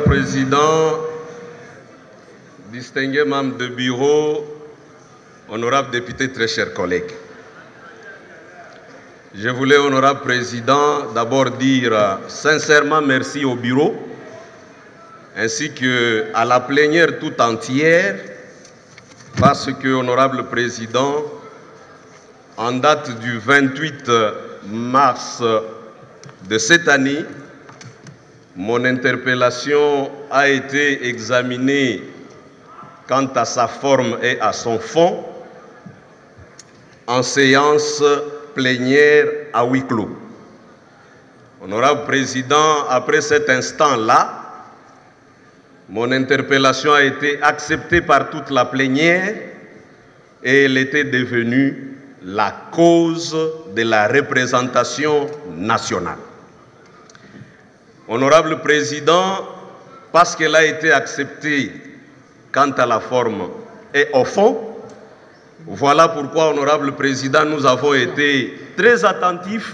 Président, distingués membres de bureau, honorables députés, très chers collègues. Je voulais, honorable président, d'abord dire sincèrement merci au bureau, ainsi qu'à la plénière tout entière, parce que, honorable président, en date du 28 mars de cette année, mon interpellation a été examinée quant à sa forme et à son fond en séance plénière à huis clos. Honorable président, après cet instant-là, mon interpellation a été acceptée par toute la plénière et elle était devenue la cause de la représentation nationale. Honorable président, parce qu'elle a été acceptée quant à la forme et au fond, voilà pourquoi, honorable président, nous avons été très attentifs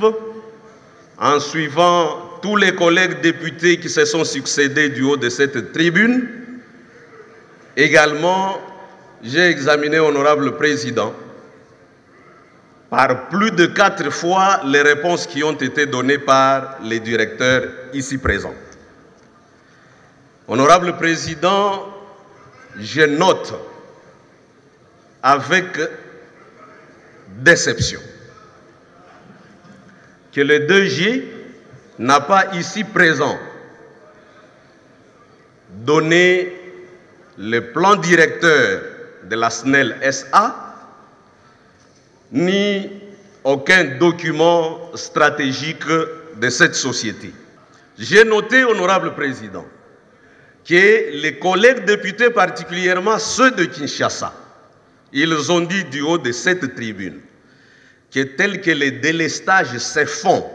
en suivant tous les collègues députés qui se sont succédés du haut de cette tribune. Également, j'ai examiné, honorable président, par plus de 4 fois les réponses qui ont été données par les directeurs ici présents. Honorable président, je note avec déception que le 2G n'a pas ici présent donné le plan directeur de la SNEL SA ni aucun document stratégique de cette société. J'ai noté, honorable président, que les collègues députés, particulièrement ceux de Kinshasa, ils ont dit du haut de cette tribune que tel que les délestages se font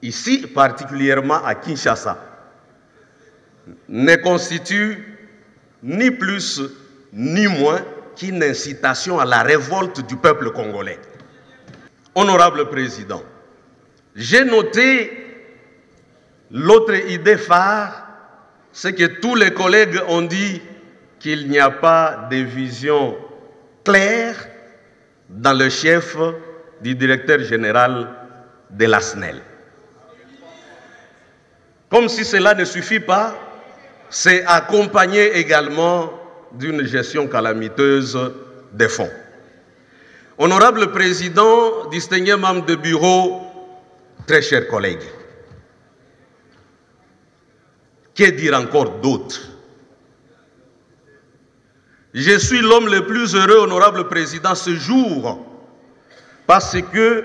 ici, particulièrement à Kinshasa, ne constituent ni plus ni moins qu'une incitation à la révolte du peuple congolais. Honorable président, j'ai noté l'autre idée phare, c'est que tous les collègues ont dit qu'il n'y a pas de vision claire dans le chef du directeur général de la SNEL. Comme si cela ne suffit pas, c'est accompagné également d'une gestion calamiteuse des fonds. Honorable président, distingués membres de bureau, très chers collègues, que dire encore d'autre? Je suis l'homme le plus heureux, honorable président, ce jour, parce que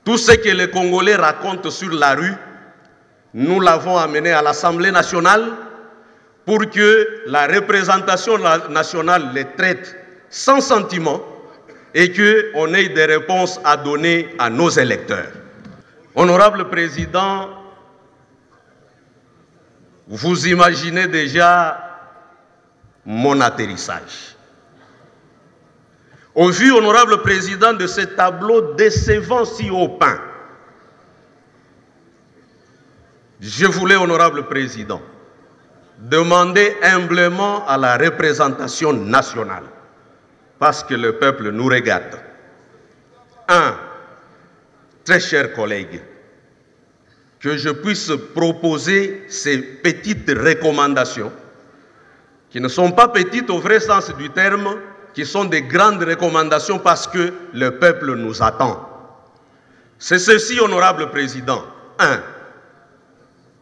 tout ce que les Congolais racontent sur la rue, nous l'avons amené à l'Assemblée nationale pour que la représentation nationale les traite sans sentiment et qu'on ait des réponses à donner à nos électeurs. Honorable président, vous imaginez déjà mon atterrissage. Au vu, honorable président, de ce tableau décevant si haut peint, je voulais, honorable président, demander humblement à la représentation nationale, parce que le peuple nous regarde. Très chers collègues, que je puisse proposer ces petites recommandations, qui ne sont pas petites au vrai sens du terme, qui sont des grandes recommandations parce que le peuple nous attend. C'est ceci, honorable président.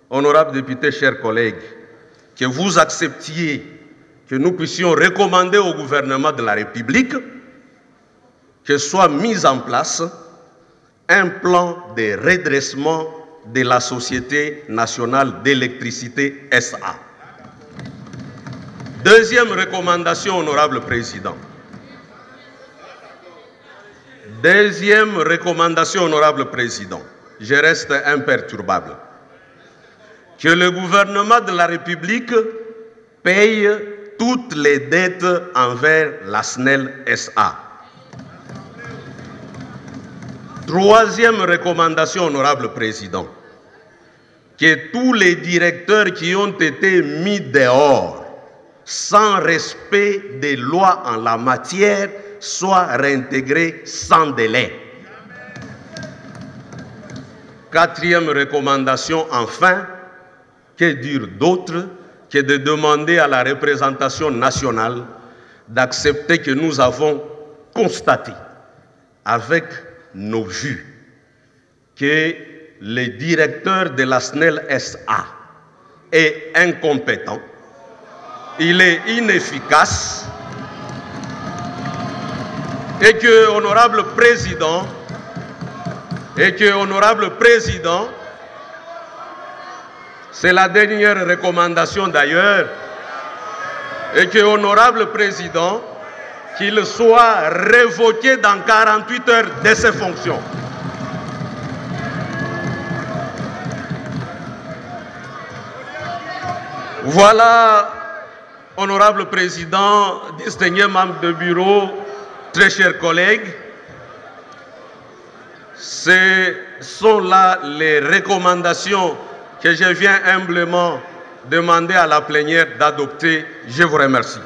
Honorable député, chers collègues, que vous acceptiez que nous puissions recommander au gouvernement de la République que soit mis en place un plan de redressement de la Société nationale d'électricité SA. Deuxième recommandation, honorable président. Deuxième recommandation, honorable président. Je reste imperturbable. Que le gouvernement de la République paye toutes les dettes envers la SNEL SA. Troisième recommandation, honorable président. que tous les directeurs qui ont été mis dehors sans respect des lois en la matière soient réintégrés sans délai. Quatrième recommandation, enfin, que dire d'autre que de demander à la représentation nationale d'accepter que nous avons constaté avec nos vues que le directeur de la SNEL SA est incompétent, il est inefficace et que, honorable président, c'est la dernière recommandation d'ailleurs, et que, honorable président, qu'il soit révoqué dans 48 heures de ses fonctions. Voilà, honorable président, distingués membres de bureau, très chers collègues, ce sont là les recommandations que je viens humblement demander à la plénière d'adopter. Je vous remercie.